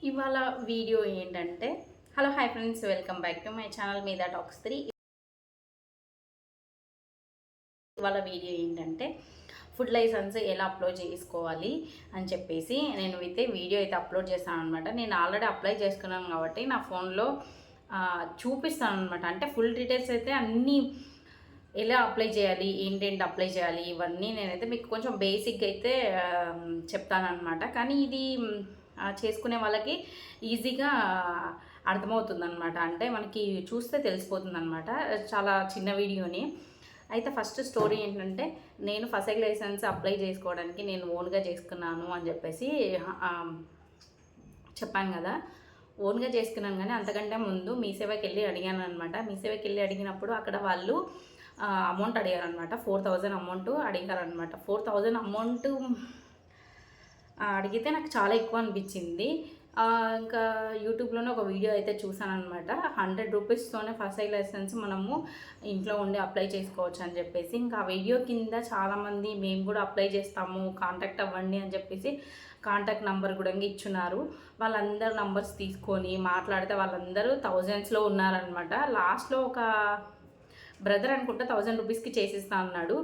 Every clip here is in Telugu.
ఇవాళ వీడియో ఏంటంటే, hello hi friends, welcome back to my channel మీద టాక్స్ 3. ఇవాళ వీడియో ఏంటంటే ఫుడ్ లైసెన్స్ ఎలా అప్లోడ్ చేసుకోవాలి అని చెప్పేసి నేను అయితే వీడియో అయితే అప్లోడ్ చేస్తాను అనమాట. నేను ఆల్రెడీ అప్లై చేసుకున్నాను కాబట్టి నా ఫోన్లో చూపిస్తాను అనమాట. అంటే ఫుల్ డీటెయిల్స్ అయితే అన్నీ ఎలా అప్లై చేయాలి, ఏంటేంటి అప్లై చేయాలి, ఇవన్నీ నేనైతే మీకు కొంచెం బేసిక్గా అయితే చెప్తానమాట. కానీ ఇది చేసుకునే వాళ్ళకి ఈజీగా అర్థమవుతుందన్నమాట. అంటే మనకి చూస్తే తెలిసిపోతుందన్నమాట. చాలా చిన్న వీడియోని. అయితే ఫస్ట్ స్టోరీ ఏంటంటే, నేను ఫస్ట్ లైసెన్స్ అప్లై చేసుకోవడానికి నేను ఓన్గా చేసుకున్నాను అని చెప్పేసి చెప్పాను కదా. ఓన్గా చేసుకున్నాను, కానీ అంతకంటే ముందు మీ సేవకి వెళ్ళి అడిగాను అనమాట. మీ సేవకి వెళ్ళి అడిగినప్పుడు అక్కడ వాళ్ళు అమౌంట్ అడిగారనమాట. 4000 అమౌంట్ అడిగారనమాట. 4000 అమౌంట్ అడిగితే నాకు చాలా ఎక్కువ అనిపించింది. ఇంకా యూట్యూబ్లోనే ఒక వీడియో అయితే చూసాను అనమాట. 100 రూపీస్తోనే ఫస్ట్ లైసెన్స్ మనము ఇంట్లో ఉండి అప్లై చేసుకోవచ్చు అని చెప్పేసి. ఇంకా ఆ వీడియో కింద చాలామంది మేము కూడా అప్లై చేస్తాము, కాంటాక్ట్ అవ్వండి అని చెప్పేసి కాంటాక్ట్ నెంబర్ కూడా ఇచ్చున్నారు. వాళ్ళందరూ నంబర్స్ తీసుకొని మాట్లాడితే వాళ్ళందరూ థౌజండ్స్లో ఉన్నారనమాట. లాస్ట్లో ఒక బ్రదర్ అనుకుంటా 1000 రూపీస్కి చేసిస్తా అన్నాడు.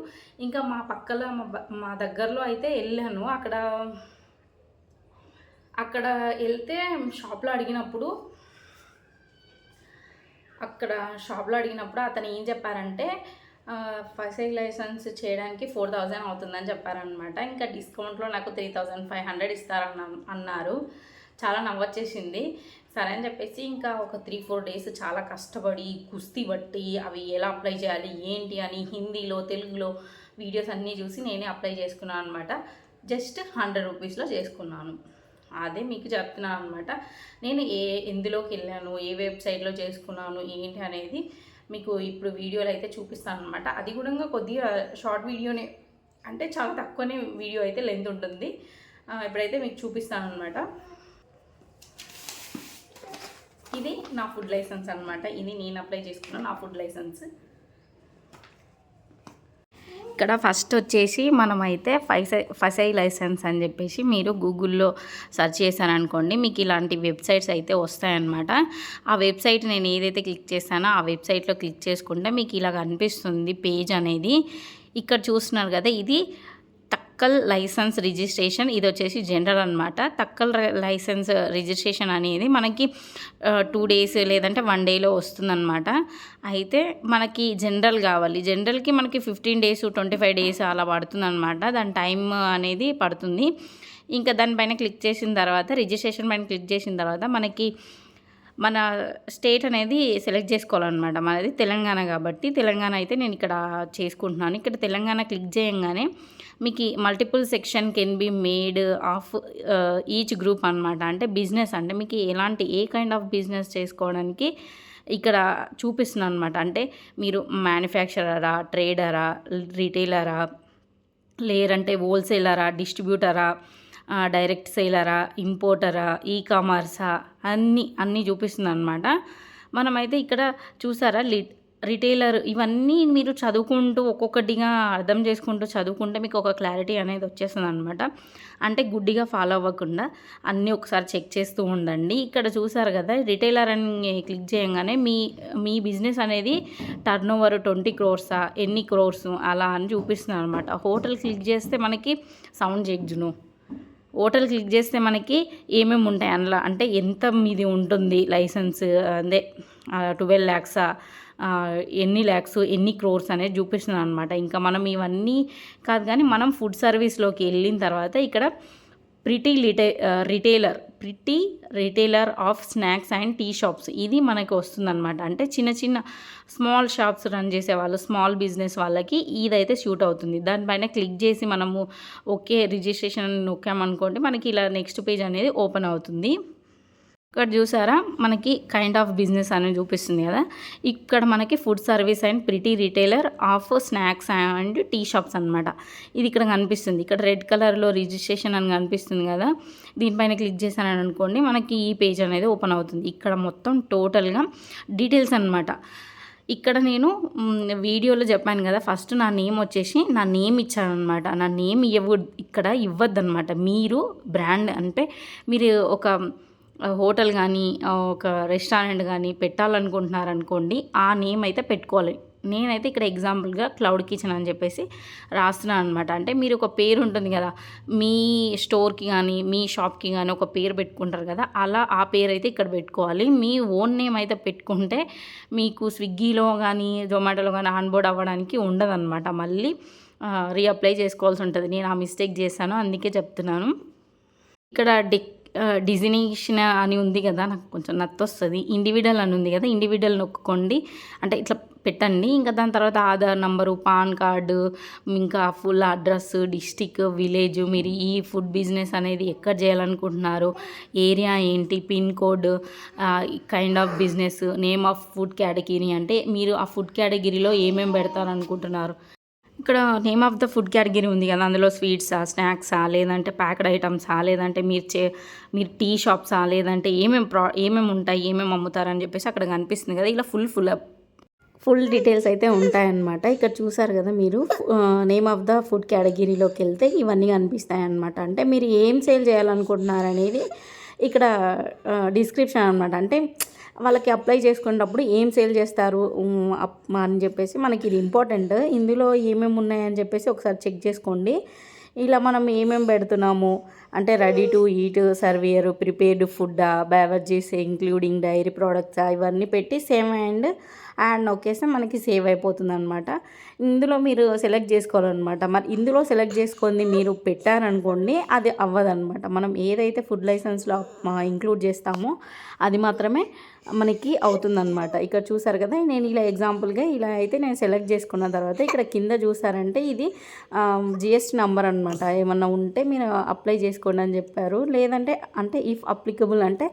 ఇంకా మా పక్కల మా దగ్గరలో అయితే వెళ్ళాను. అక్కడ వెళ్తే షాప్లో అడిగినప్పుడు అతను ఏం చెప్పారంటే, ఫస్ట్ లైసెన్స్ చేయడానికి 4000 అవుతుందని చెప్పారనమాట. ఇంకా డిస్కౌంట్లో నాకు 3500 అన్నారు. చాలా నవ్వొచ్చేసింది. సరే అని చెప్పేసి ఇంకా ఒక 3-4 డేస్ చాలా కష్టపడి కుస్తీ బట్టి అవి ఎలా అప్లై చేయాలి ఏంటి అని హిందీలో తెలుగులో వీడియోస్ అన్నీ చూసి నేనే అప్లై చేసుకున్నాను అనమాట. జస్ట్ 100 రూపీస్లో చేసుకున్నాను. అదే మీకు చెప్తున్నాను అనమాట. నేను ఎందులోకి వెళ్ళాను, ఏ వెబ్సైట్లో చేసుకున్నాను ఏంటి అనేది మీకు ఇప్పుడు వీడియోలో అయితే చూపిస్తాను అనమాట. అది కూడా కొద్దిగా షార్ట్ వీడియోనే, అంటే చాలా తక్కువనే వీడియో అయితే లెంత్ ఉంటుంది. ఇప్పుడైతే మీకు చూపిస్తాను అనమాట. ఇది నా ఫుడ్ లైసెన్స్ అనమాట. ఇది నేను అప్లై చేసుకున్నాను, నా ఫుడ్ లైసెన్స్. ఇక్కడ ఫస్ట్ వచ్చేసి మనమైతే ఫస్ట్ లైసెన్స్ అని చెప్పేసి మీరు గూగుల్లో సెర్చ్ చేశారనుకోండి, మీకు ఇలాంటి వెబ్సైట్స్ అయితే వస్తాయన్నమాట. ఆ వెబ్సైట్ నేను ఏదైతే క్లిక్ చేశానో ఆ వెబ్సైట్లో క్లిక్ చేసుకుంటే మీకు ఇలా కనిపిస్తుంది పేజ్ అనేది. ఇక్కడ చూస్తున్నారు కదా, ఇది తక్కల్ లైసెన్స్ రిజిస్ట్రేషన్. ఇది వచ్చేసి జనరల్ అనమాట. తక్కల్ లైసెన్స్ రిజిస్ట్రేషన్ అనేది మనకి 2 డేస్ లేదంటే 1 డేలో వస్తుందన్నమాట. అయితే మనకి జనరల్ కావాలి. జనరల్కి మనకి 15 డేస్ 25 డేస్ అలా పడుతుందన్నమాట. దాని టైం అనేది పడుతుంది. ఇంకా దానిపైన క్లిక్ చేసిన తర్వాత, రిజిస్ట్రేషన్ పైన క్లిక్ చేసిన తర్వాత మనకి మన స్టేట్ అనేది సెలెక్ట్ చేసుకోవాలన్నమాట. మనది తెలంగాణ కాబట్టి తెలంగాణ అయితే నేను ఇక్కడ చేసుకుంటున్నాను. ఇక్కడ తెలంగాణ క్లిక్ చేయంగానే మీకు multiple section can be made of each group అనమాట. అంటే బిజినెస్, అంటే మీకు ఏ కైండ్ ఆఫ్ బిజినెస్ చేసుకోవడానికి ఇక్కడ చూపిస్తున్నాను అనమాట. అంటే మీరు మ్యానుఫ్యాక్చరరా, ట్రేడరా, రిటైలరా, లేదంటే హోల్సేలరా, డిస్ట్రిబ్యూటరా, డైరెక్ట్ సేలరా, ఇంపోర్టరా, కామర్సా, అన్నీ చూపిస్తుంది అనమాట. మనమైతే ఇక్కడ చూసారా రిటైలర్, ఇవన్నీ మీరు చదువుకుంటూ ఒక్కొక్కటిగా అర్థం చేసుకుంటూ చదువుకుంటే మీకు ఒక క్లారిటీ అనేది వచ్చేస్తుంది అనమాట. అంటే గుడ్డిగా ఫాలో అవ్వకుండా అన్నీ ఒకసారి చెక్ చేస్తూ ఉండండి. ఇక్కడ చూసారు కదా, రిటైలర్ అని క్లిక్ చేయగానే మీ బిజినెస్ అనేది టర్నోవర్ 20 crores, ఎన్ని క్రోర్స్ అలా అని చూపిస్తుంది అనమాట. హోటల్ క్లిక్ చేస్తే మనకి సౌండ్ చెక్జును. హోటల్ క్లిక్ చేస్తే మనకి ఏమేమి ఉంటాయి అందులో, అంటే ఎంత మీది ఉంటుంది లైసెన్స్, అదే 12 lakhs, ఎన్ని ల్యాక్స్, ఎన్ని క్రోర్స్ అనేది చూపిస్తున్నాను అనమాట. ఇంకా మనం ఇవన్నీ కాదు, కానీ మనం ఫుడ్ సర్వీస్లోకి వెళ్ళిన తర్వాత ఇక్కడ pretty retailer of snacks and tea shops, ఇది మనకి వస్తుందన్నమాట. అంటే చిన్న స్మాల్ షాప్స్ రన్ చేసే వాళ్ళు, స్మాల్ బిజినెస్ వాళ్ళకి ఇదైతే సూట్ అవుతుంది. దానిపైన క్లిక్ చేసి మనము ఓకే రిజిస్ట్రేషన్ నొక్కామనుకోండి, మనకి ఇలా నెక్స్ట్ పేజ్ అనేది ఓపెన్ అవుతుంది. ఇక్కడ చూసారా, మనకి కైండ్ ఆఫ్ బిజినెస్ అనేది చూపిస్తుంది కదా. ఇక్కడ మనకి food service and pretty retailer of snacks and tea shops అనమాట. ఇది ఇక్కడ కనిపిస్తుంది. ఇక్కడ రెడ్ కలర్లో రిజిస్ట్రేషన్ అని కనిపిస్తుంది కదా, దీనిపైన క్లిక్ చేశానని అనుకోండి, మనకి ఈ పేజ్ అనేది ఓపెన్ అవుతుంది. ఇక్కడ మొత్తం టోటల్గా డీటెయిల్స్ అనమాట. ఇక్కడ నేను వీడియోలో చెప్పాను కదా, ఫస్ట్ నా నేమ్ వచ్చేసి నా నేమ్ ఇచ్చానమాట. నా నేమ్ ఇక్కడ ఇవ్వద్దనమాట. మీరు బ్రాండ్ అంటే మీరు ఒక హోటల్ కానీ ఒక రెస్టారెంట్ కానీ పెట్టాలనుకుంటున్నారనుకోండి, ఆ నేమ్ అయితే పెట్టుకోవాలి. నేనైతే ఇక్కడ ఎగ్జాంపుల్గా క్లౌడ్ కిచెన్ అని చెప్పేసి రాస్తున్నాను అనమాట. అంటే మీరు ఒక పేరు ఉంటుంది కదా, మీ స్టోర్కి కానీ మీ షాప్కి కానీ ఒక పేరు పెట్టుకుంటారు కదా, అలా ఆ పేరు అయితే ఇక్కడ పెట్టుకోవాలి. మీ ఓన్ నేమ్ అయితే పెట్టుకుంటే మీకు స్విగ్గీలో కానీ జొమాటోలో కానీ ఆన్బోర్డ్ అవ్వడానికి ఉండదన్నమాట. మళ్ళీ రీఅప్లై చేసుకోవాల్సి ఉంటుంది. నేను ఆ మిస్టేక్ చేశాను, అందుకే చెప్తున్నాను. ఇక్కడ డిజిగ్నేషన్ అని ఉంది కదా, నాకు కొంచెం నత్తొస్తుంది. ఇండివిడువల్ అని ఉంది కదా, ఇండివిడువల్ నొక్కుకోండి. అంటే ఇట్లా పెట్టండి. ఇంకా దాని తర్వాత ఆధార్ నంబరు, పాన్ కార్డు, ఇంకా ఫుల్ అడ్రస్, డిస్టిక్, విలేజ్, మీరు ఈ ఫుడ్ బిజినెస్ అనేది ఎక్కడ చేయాలనుకుంటున్నారు, ఏరియా ఏంటి, pin code, kind of business, name of food category, అంటే మీరు ఆ ఫుడ్ కేటగిరీలో ఏమేమి పెడతారనుకుంటున్నారు. ఇక్కడ name of the food category ఉంది కదా, అందులో స్వీట్సా, స్నాక్సా, లేదంటే ప్యాక్డ్ ఐటమ్సా, లేదంటే మీరు టీ షాప్సా, లేదంటే ఏమేమి ఉంటాయి, ఏమేమి అమ్ముతారని చెప్పేసి అక్కడ కనిపిస్తుంది కదా. ఇలా ఫుల్ డీటెయిల్స్ అయితే ఉంటాయన్నమాట. ఇక్కడ చూసారు కదా మీరు, నేమ్ ఆఫ్ ద ఫుడ్ కేటగిరీలోకి వెళ్తే ఇవన్నీ కనిపిస్తాయి అన్నమాట. అంటే మీరు ఏం సేల్ చేయాలనుకుంటున్నారనేది ఇక్కడ డిస్క్రిప్షన్ అనమాట. అంటే వాళ్ళకి అప్లై చేసుకునేటప్పుడు ఏం సేల్ చేస్తారు అని చెప్పేసి మనకి ఇది ఇంపార్టెంట్. ఇందులో ఏమేమి ఉన్నాయని చెప్పేసి ఒకసారి చెక్ చేసుకోండి. ఇలా మనం ఏమేమి పెడుతున్నాము అంటే ready to eat, savoury, prepared ఫుడ్డా, బెవరేజెస్ ఇంక్లూడింగ్ డైరీ ప్రోడక్ట్సా, ఇవన్నీ పెట్టి సేమ్ యాడ్ నొక్కేస్తే మనకి సేవ్ అయిపోతుంది అనమాట. ఇందులో మీరు సెలెక్ట్ చేసుకోవాలన్నమాట. మరి ఇందులో సెలెక్ట్ చేసుకొని మీరు పెట్టారనుకోండి, అది అవ్వదన్నమాట. మనం ఏదైతే ఫుడ్ లైసెన్స్లో ఇంక్లూడ్ చేస్తామో అది మాత్రమే మనకి అవుతుందన్నమాట. ఇక్కడ చూసారు కదా, నేను ఇలా ఎగ్జాంపుల్గా ఇలా అయితే నేను సెలెక్ట్ చేసుకున్న తర్వాత ఇక్కడ కింద చూసారంటే ఇది జిఎస్టీ నెంబర్ అనమాట. ఏమన్నా ఉంటే మీరు అప్లై చేసుకోండి అని చెప్పారు. లేదంటే అంటే ఇఫ్ అప్లికబుల్ అంటే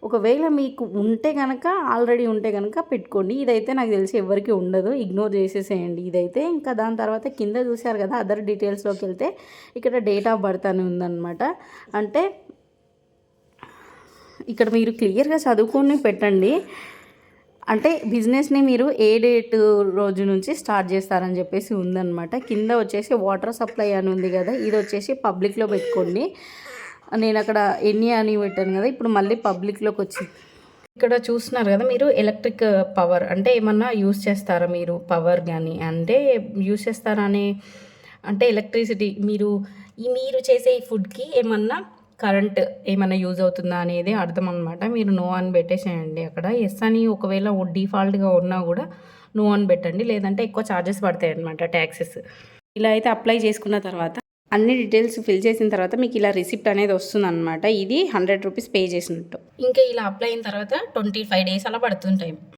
ఒకవేళ మీకు ఉంటే కనుక, ఆల్రెడీ ఉంటే కనుక పెట్టుకోండి. ఇదైతే నాకు తెలిసి ఎవరికి ఉండదు, ఇగ్నోర్ చేసేసేయండి ఇదైతే. ఇంకా దాని తర్వాత కింద చూసారు కదా, అదర్ డీటెయిల్స్లోకి వెళ్తే ఇక్కడ డేట్ ఆఫ్ బర్త్ అని ఉందన్నమాట. అంటే ఇక్కడ మీరు క్లియర్గా చదువుకొని పెట్టండి. అంటే బిజినెస్ని మీరు ఏ డేట్ రోజు నుంచి స్టార్ట్ చేస్తారని చెప్పేసి ఉందన్నమాట. కింద వచ్చేసి వాటర్ సప్లై అని ఉంది కదా, ఇది వచ్చేసి పబ్లిక్లో పెట్టుకోండి. నేను అక్కడ ఎన్ని అని పెట్టాను కదా, ఇప్పుడు మళ్ళీ పబ్లిక్లోకి వచ్చింది. ఇక్కడ చూస్తున్నారు కదా మీరు, ఎలక్ట్రిక్ పవర్ అంటే ఏమన్నా యూస్ చేస్తారా మీరు, పవర్ కానీ అంటే యూస్ చేస్తారా అంటే ఎలక్ట్రిసిటీ మీరు చేసే ఈ ఫుడ్కి ఏమన్నా కరెంట్ ఏమైనా యూజ్ అవుతుందా అనేది అర్థం అనమాట. మీరు నో అని పెట్టేసేయండి. అక్కడ ఎస్ అని ఒకవేళ డిఫాల్ట్గా ఉన్నా కూడా నో అని పెట్టండి, లేదంటే ఎక్కువ ఛార్జెస్ పడతాయి అనమాట, ట్యాక్సెస్. ఇలా అయితే అప్లై చేసుకున్న తర్వాత అన్ని డీటెయిల్స్ ఫిల్ చేసిన తర్వాత మీకు ఇలా రిసిప్ట్ అనేది వస్తుంది అనమాట. ఇది 100 రూపీస్ పే చేసినట్టు. ఇంకా ఇలా అప్లై అయిన తర్వాత 25 డేస్ అలా పడుతుంది టైం.